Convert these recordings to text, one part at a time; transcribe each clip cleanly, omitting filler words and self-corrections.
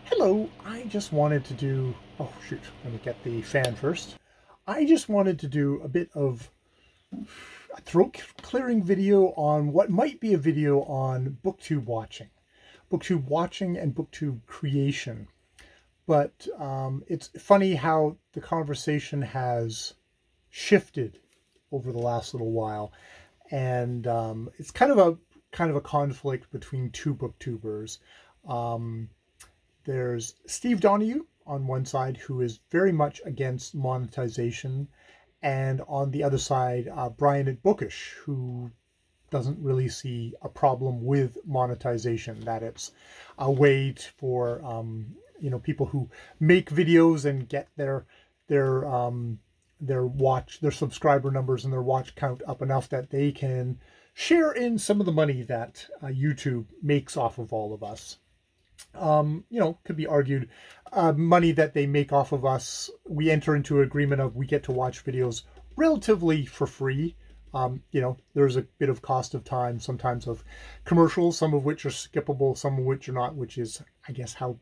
Hello, I just wanted to do, oh shoot, let me get the fan first. I just wanted to do a bit of a throat clearing video on what might be a video on booktube watching. Booktube watching and booktube creation. But it's funny how the conversation has shifted over the last little while. And it's kind of a conflict between two booktubers. There's Steve Donahue on one side, who is very much against monetization, and on the other side, Brian at Bookish, who doesn't really see a problem with monetization, that it's a way for people who make videos and get their subscriber numbers and their watch count up enough that they can share in some of the money that YouTube makes off of all of us. Could be argued, money that they make off of us, we enter into an agreement of we get to watch videos relatively for free. There's a bit of cost of time, sometimes of commercials, some of which are skippable, some of which are not, which is, I guess, how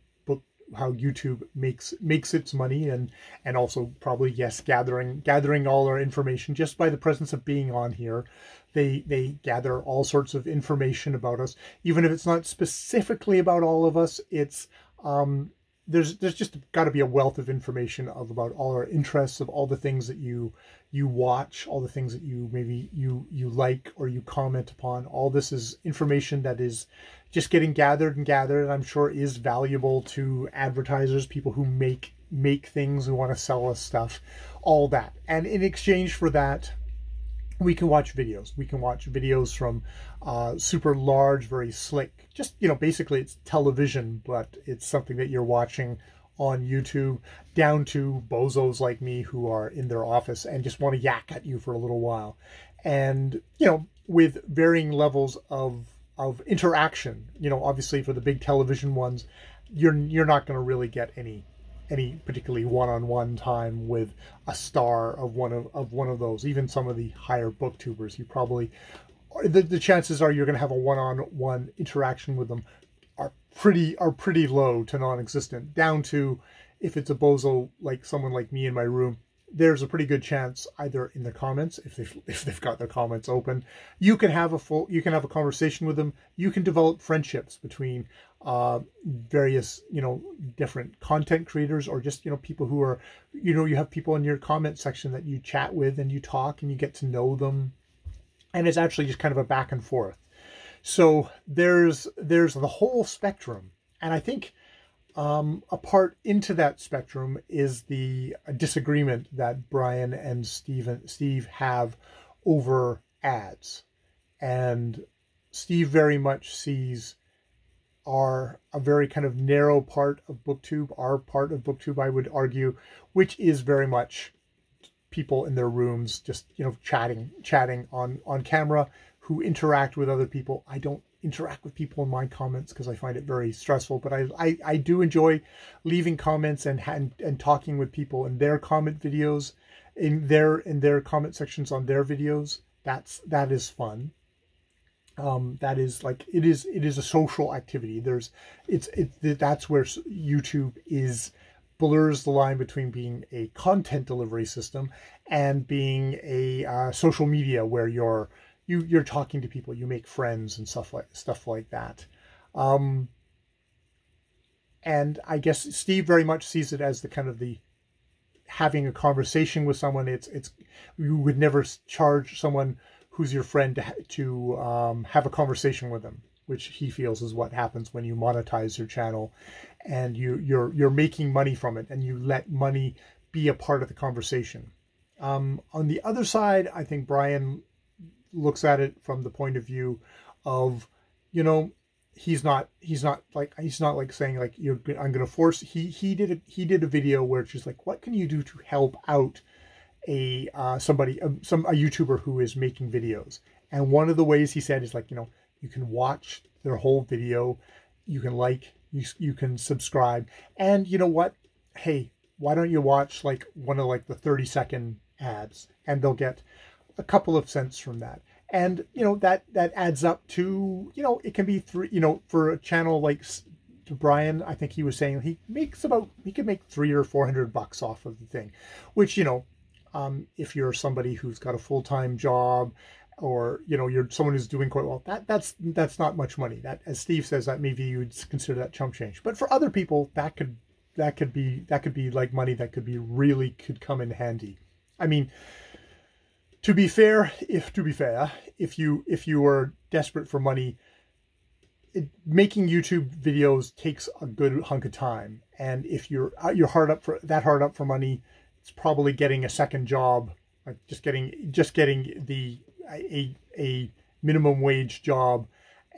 YouTube makes its money, and also probably, yes, gathering all our information just by the presence of being on here. They gather all sorts of information about us, even if it's not specifically about all of us. It's there's just got to be a wealth of information about all our interests, of all the things that you watch, all the things that you like or you comment upon. All this is information that is just getting gathered, and I'm sure is valuable to advertisers, people who make things, who want to sell us stuff, all that. And in exchange for that, we can watch videos. We can watch videos from super large, very slick, just, basically it's television, but it's something that you're watching on YouTube, down to bozos like me who are in their office and just want to yak at you for a little while. And, with varying levels of interaction. Obviously for the big television ones, you're not going to really get any particularly one-on-one time with a star of one of those. Even some of the higher booktubers, you probably, the chances are you're going to have a one-on-one interaction with them are pretty low to non-existent. Down to, if it's a bozo like someone like me in my room, there's a pretty good chance either in the comments, if they've got their comments open, you can have a conversation with them. You can develop friendships between various different content creators, or just people who are you have people in your comment section that you chat with and you talk and you get to know them, and it's actually just kind of a back and forth. So there's the whole spectrum, and I think a part into that spectrum is the disagreement that Brian and Steve have over ads. And Steve very much sees a very kind of narrow part of BookTube, our part of BookTube, I would argue, which is very much people in their rooms, just, chatting on camera, who interact with other people. I don't interact with people in my comments because I find it very stressful, but I do enjoy leaving comments and talking with people in their comment videos, in their comment sections on their videos. That is fun. That is like, it is a social activity. That's where YouTube blurs the line between being a content delivery system and being a social media where you're talking to people, you make friends and stuff like that. And I guess Steve very much sees it as the kind of the having a conversation with someone. You would never charge someone who's your friend to have a conversation with them, which he feels is what happens when you monetize your channel and you're making money from it, and you let money be a part of the conversation. On the other side, I think Brian looks at it from the point of view of, he's not like saying like, I'm going to force. He did a video where it's just like, what can you do to help out a YouTuber who is making videos? And one of the ways he said is like, you can watch their whole video, you can like, you can subscribe, and you know what? Hey, why don't you watch like one of like the 30-second ads, and they'll get a couple of cents from that. And that adds up to, it can be for a channel like Brian, I think he was saying he could make $300 or $400 off of the thing, which, you know, if you're somebody who's got a full-time job, or, you know, you're someone who's doing quite well, that's not much money. That, as Steve says, that maybe you'd consider that chump change. But for other people, that could be like money that could come in handy. I mean, to be fair, if you were desperate for money, making YouTube videos takes a good hunk of time, and if you're hard up for money, it's probably getting a second job, like just getting a minimum wage job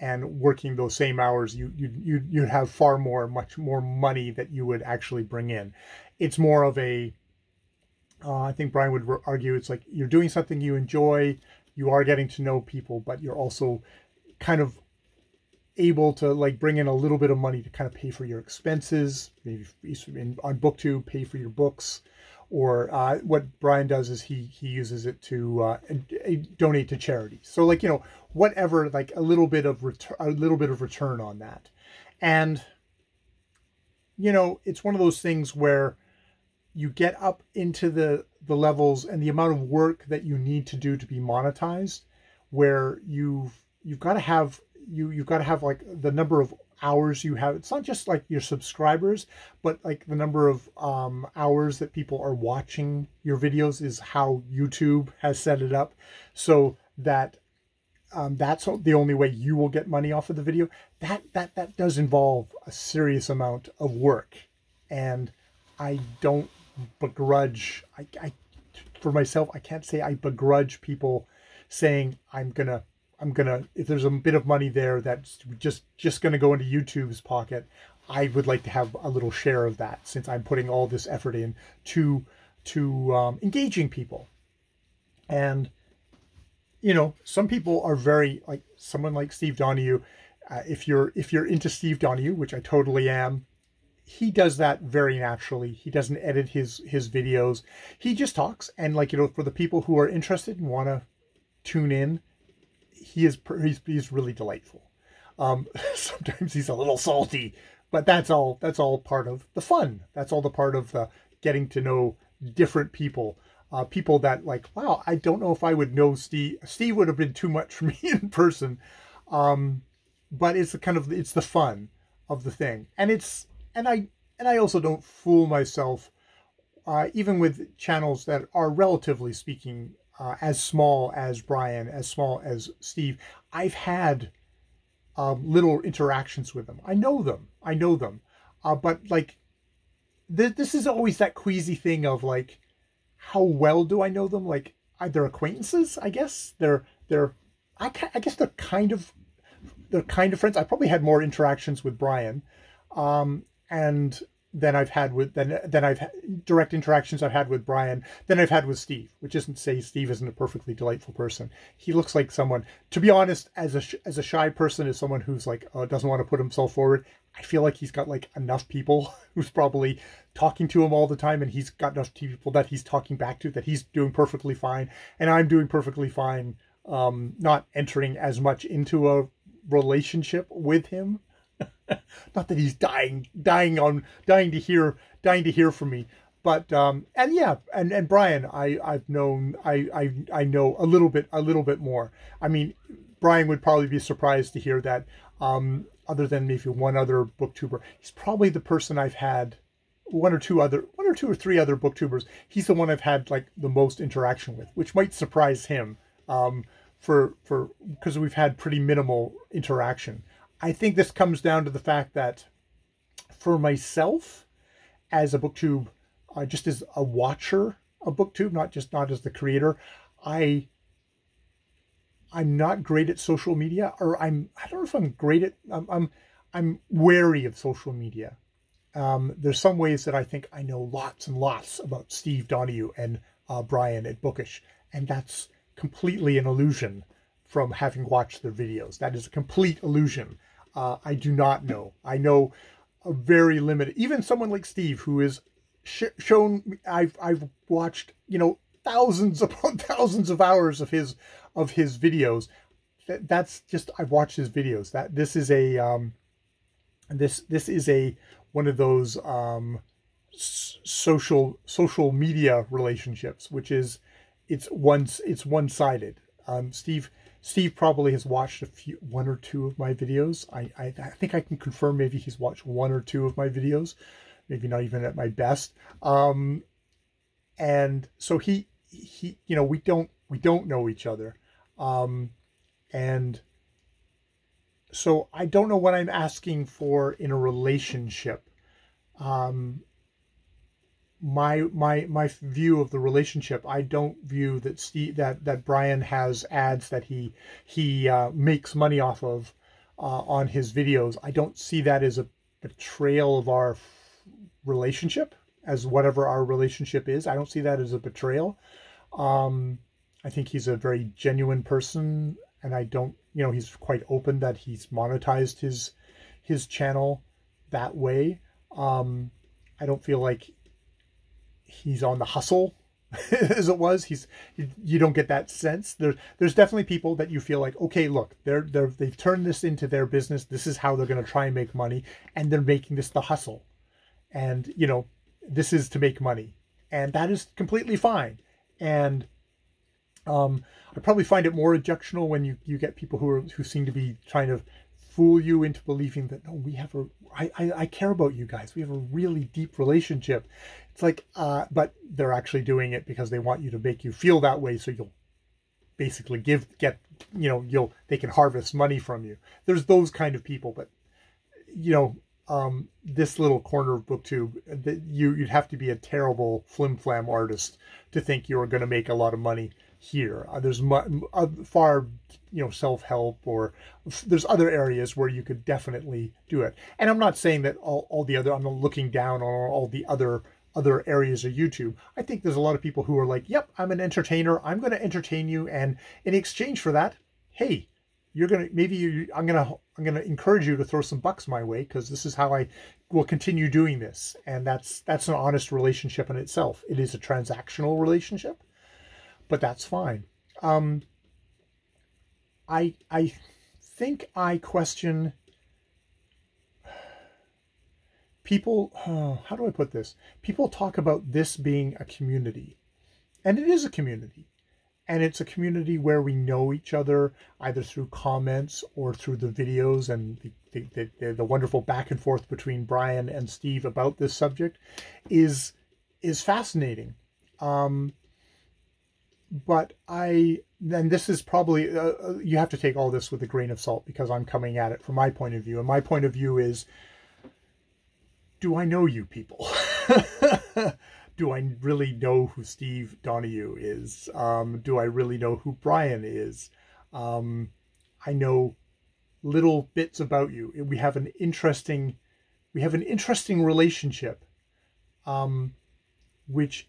and working those same hours. You'd have much more money that you would actually bring in. It's more of a I think Brian would argue it's like you're doing something you enjoy, you are getting to know people, but you're also kind of able to like bring in a little bit of money to kind of pay for your expenses, maybe on BookTube, pay for your books, or what Brian does is he uses it to donate to charities. So, like, you know, whatever, like a little bit of return on that. And, you know, it's one of those things where you get up into the levels and the amount of work that you need to do to be monetized, where you've got to have like the number of hours you have. It's not just like your subscribers, but like the number of hours that people are watching your videos is how YouTube has set it up, so that that's the only way you will get money off of the video. That does involve a serious amount of work, and I don't begrudge. For myself, I can't say I begrudge people saying I'm gonna, if there's a bit of money there that's just gonna go into YouTube's pocket, I would like to have a little share of that, since I'm putting all this effort in to engaging people. And, you know, some people are very, like someone like Steve Donahue. If you're into Steve Donahue, which I totally am, he does that very naturally. He doesn't edit his videos. He just talks. And, like, you know, for the people who are interested and want to tune in, he's really delightful. Sometimes he's a little salty, but that's all part of the fun. That's all the part of the getting to know different people. People that, like, wow, I don't know if I would know Steve. Steve would have been too much for me in person. But it's the fun of the thing. And I also don't fool myself, even with channels that are, relatively speaking, as small as Brian, as small as Steve. I've had little interactions with them. I know them. But, like, this is always that queasy thing of, like, how well do I know them? Like, they're acquaintances, I guess. I guess they're kind of friends. I probably had more interactions with Brian, and then I've had direct interactions I've had with Brian than I've had with Steve, which isn't to say Steve isn't a perfectly delightful person. He looks like someone, to be honest, as a shy person, as someone who's like, doesn't want to put himself forward. I feel like he's got like enough people who's probably talking to him all the time, and he's got enough people that he's talking back to, that he's doing perfectly fine. And I'm doing perfectly fine, not entering as much into a relationship with him. Not that he's dying to hear from me, but and yeah, and Brian, I know a little bit more. I mean, Brian would probably be surprised to hear that, other than maybe one other booktuber, he's probably the person I've had, one or two or three other booktubers, he's the one I've had like the most interaction with, which might surprise him, because we've had pretty minimal interaction. I think this comes down to the fact that for myself, as a booktube, just as a watcher of booktube, not as the creator, I'm not great at social media, or I don't know if I'm great at, I'm wary of social media. There's some ways that I think I know lots and lots about Steve Donahue and Brian at Bookish, and that's completely an illusion from having watched their videos. That is a complete illusion. I do not know. I know a very limited, even someone like Steve, who is shown, I've watched, you know, thousands upon thousands of hours of his videos. That's just, I've watched his videos. This is this is one of those social media relationships, which is it's one-sided. Steve probably has watched one or two of my videos. I think I can confirm maybe he's watched one or two of my videos, maybe not even at my best. And so he you know, we don't know each other. And so I don't know what I'm asking for in a relationship. My view of the relationship, I don't view that that Brian has ads that he makes money off of on his videos. I don't see that as a betrayal of our relationship, as whatever our relationship is. I don't see that as a betrayal. I think he's a very genuine person, and I don't, you know, he's quite open that he's monetized his channel that way. I don't feel like he's on the hustle as it was. You don't get that sense. There's definitely people that you feel like, okay, look, they've turned this into their business. This is how they're going to try and make money, and they're making this the hustle. And, you know, this is to make money, and that is completely fine. And I probably find it more objectionable when you get people who seem to be trying to fool you into believing that, no, I care about you guys. We have a really deep relationship. It's like, but they're actually doing it because they want you to make you feel that way, so you'll basically they can harvest money from you. There's those kind of people, but you know, this little corner of BookTube, you'd have to be a terrible flim-flam artist to think you're going to make a lot of money here. There's far, you know, self-help, or there's other areas where you could definitely do it. And I'm not saying that all the other, I'm not looking down on all the other areas of YouTube. I think there's a lot of people who are like, yep, I'm an entertainer. I'm going to entertain you. And in exchange for that, hey, I'm going to encourage you to throw some bucks my way, because this is how I will continue doing this. And that's an honest relationship in itself. It is a transactional relationship, but that's fine. I think I question people. How do I put this? People talk about this being a community, and it is a community. And it's a community where we know each other either through comments or through the videos, and the wonderful back and forth between Brian and Steve about this subject is fascinating. But and this is probably, you have to take all this with a grain of salt, because I'm coming at it from my point of view. And my point of view is, do I know you people? Do I really know who Steve Donahue is? Do I really know who Brian is? I know little bits about you. We have an interesting relationship, which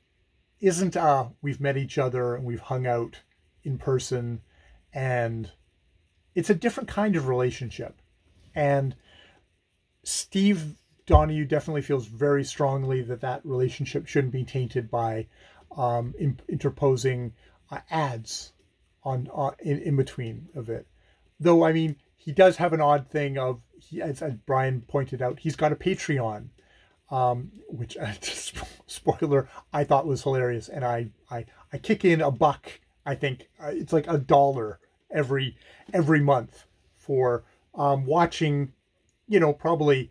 isn't we've met each other and we've hung out in person, and it's a different kind of relationship. And Steve Donahue definitely feels very strongly that relationship shouldn't be tainted by interposing ads in between of it. Though, I mean, he does have an odd thing of, as Brian pointed out, he's got a Patreon, which, spoiler, I thought was hilarious. And I kick in $1. I think it's like $1 every month for watching, you know, probably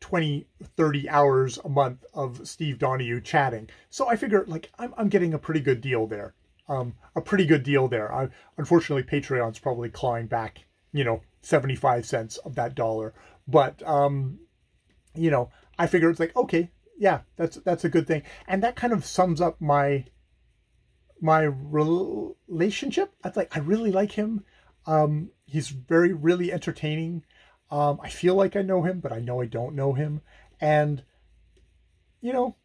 20-30 hours a month of Steve Donahue chatting. So I figure, like, I'm getting a pretty good deal there. Unfortunately, Patreon's probably clawing back, you know, 75 cents of that $1. But you know, I figure it's like, okay, yeah, that's a good thing. And that kind of sums up my relationship. It's like, I really like him. He's really entertaining. I feel like I know him, but I know I don't know him. And, you know,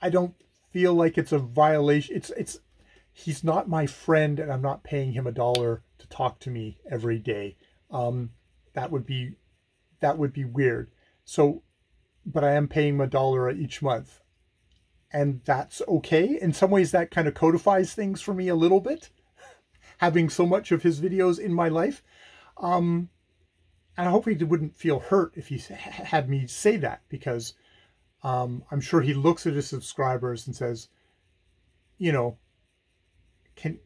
I don't feel like it's a violation. He's not my friend, and I'm not paying him $1 to talk to me every day. That would be weird. So, but I am paying him $1 each month, and that's okay. In some ways, that kind of codifies things for me a little bit, having so much of his videos in my life. I hope he wouldn't feel hurt if he had me say that, because I'm sure he looks at his subscribers and says, you know, can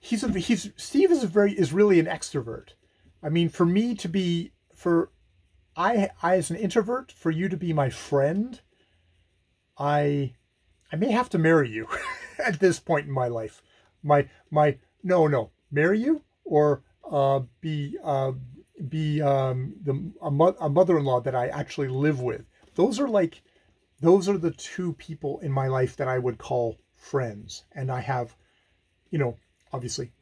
Steve is really an extrovert. I mean, for me to be I as an introvert, for you to be my friend, I may have to marry you at this point in my life. No, marry you, or be a mother-in-law that I actually live with. Those are the two people in my life that I would call friends. And I have, you know, obviously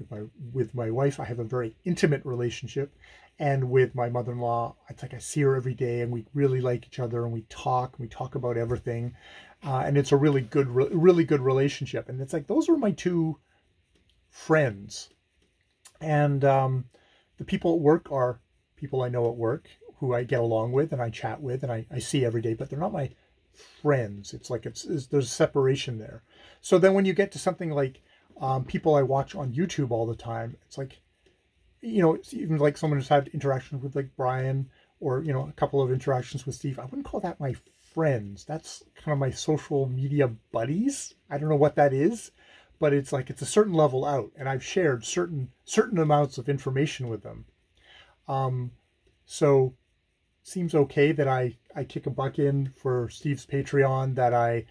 with my wife, I have a very intimate relationship, and with my mother-in-law, it's like I see her every day, and we really like each other, and we talk about everything, and it's a really good relationship. And it's like, those are my two friends. And the people at work are people I know at work, who I get along with and I chat with and I see every day, but they're not my friends. It's like there's a separation there. So then when you get to something like people I watch on YouTube all the time, it's like, you know, it's even like someone who's had interactions with like Brian, or, you know, a couple of interactions with Steve. I wouldn't call that my friends. That's kind of my social media buddies. I don't know what that is, but it's like, it's a certain level out, and I've shared certain amounts of information with them. So seems okay that I kick a buck in for Steve's Patreon, that I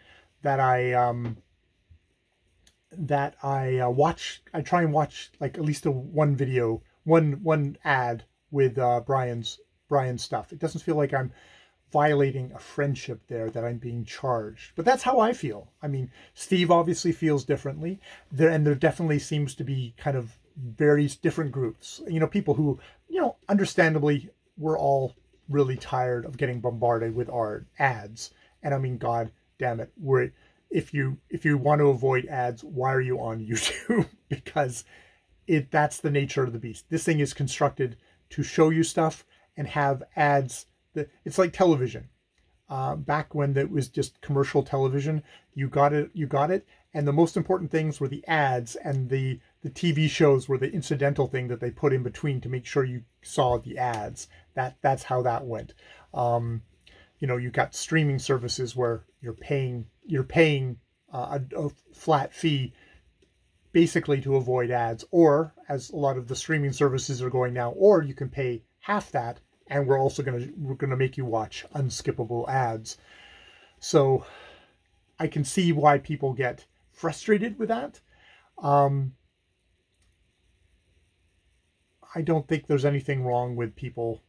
try and watch like at least one video, one ad with Brian's stuff. It doesn't feel like I'm violating a friendship there, that I'm being charged. But that's how I feel. I mean, Steve obviously feels differently. There definitely seems to be kind of various different groups. You know, people who, you know, understandably, we're all really tired of getting bombarded with our ads. And I mean, God damn it, if you want to avoid ads, why are you on YouTube? Because that's the nature of the beast. This thing is constructed to show you stuff and have ads. It's like television. Back when it was just commercial television, you got it. And the most important things were the ads, and the TV shows were the incidental thing that they put in between to make sure you saw the ads. That's how that went. You know, you got streaming services where you're paying a flat fee basically to avoid ads, or, as a lot of the streaming services are going now, or you can pay half that, and we're gonna make you watch unskippable ads. So I can see why people get frustrated with that. I don't think there's anything wrong with people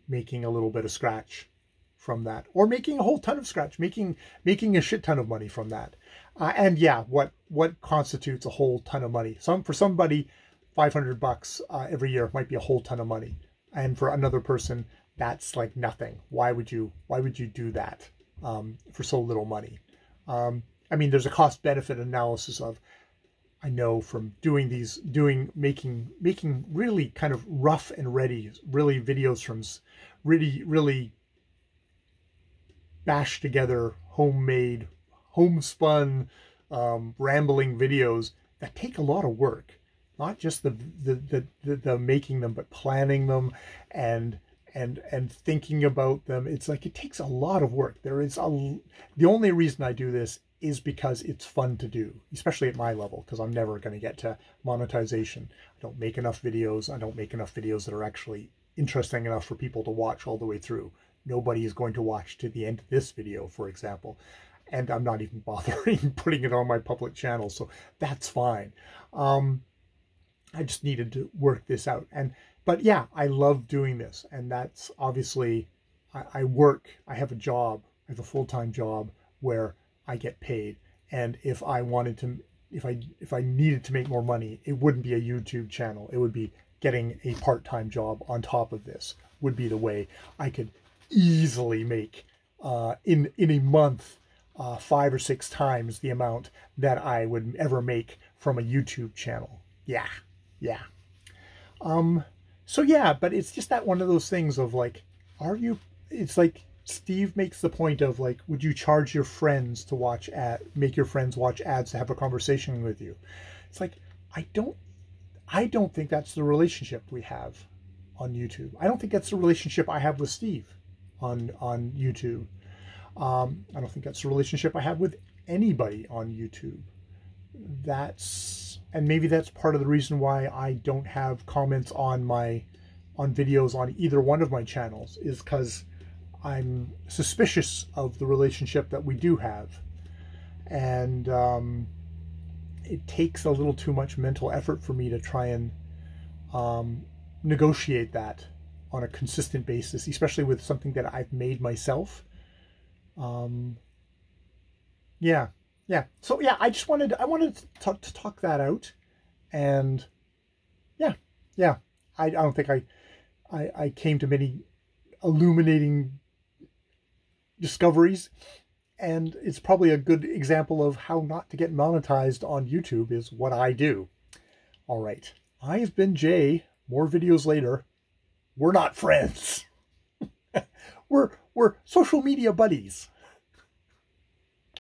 making a little bit of scratch from that, or making a whole ton of scratch, making a shit ton of money from that. And yeah, what constitutes a whole ton of money? For somebody, $500 every year might be a whole ton of money, and for another person, that's like nothing. Why would you do that for so little money? I mean, there's a cost benefit analysis of, I know from making really kind of rough and ready, really videos from really bashed together, homemade, homespun, rambling videos that take a lot of work. Not just the making them, but planning them and thinking about them. It's like, it takes a lot of work. The only reason I do this is because it's fun to do, especially at my level, because I'm never going to get to monetization. I don't make enough videos. I don't make enough videos that are actually interesting enough for people to watch all the way through. Nobody is going to watch to the end of this video, for example. And I'm not even bothering putting it on my public channel, so that's fine. I just needed to work this out. But yeah, I love doing this. And that's obviously, I have a job, I have a full-time job where I get paid. And if I needed to make more money, it wouldn't be a YouTube channel. It would be getting a part-time job on top of this, would be the way I could easily make in a month 5 or 6 times the amount that I would ever make from a YouTube channel. Yeah. So yeah, but it's just that one of those things of like, it's like Steve makes the point of like, would you charge your friends to make your friends watch ads to have a conversation with you? It's like, I don't think that's the relationship we have. on YouTube. I don't think that's the relationship I have with Steve on YouTube. I don't think that's the relationship I have with anybody on YouTube. And maybe that's part of the reason why I don't have comments on videos on either one of my channels, is because I'm suspicious of the relationship that we do have. And it takes a little too much mental effort for me to try and negotiate that on a consistent basis, especially with something that I've made myself. Yeah. So yeah, I wanted to talk that out, and yeah. I don't think I came to many illuminating discoveries, and it's probably a good example of how not to get monetized on YouTube is what I do. All right, I have been Jay. More videos later. We're not friends. We're social media buddies.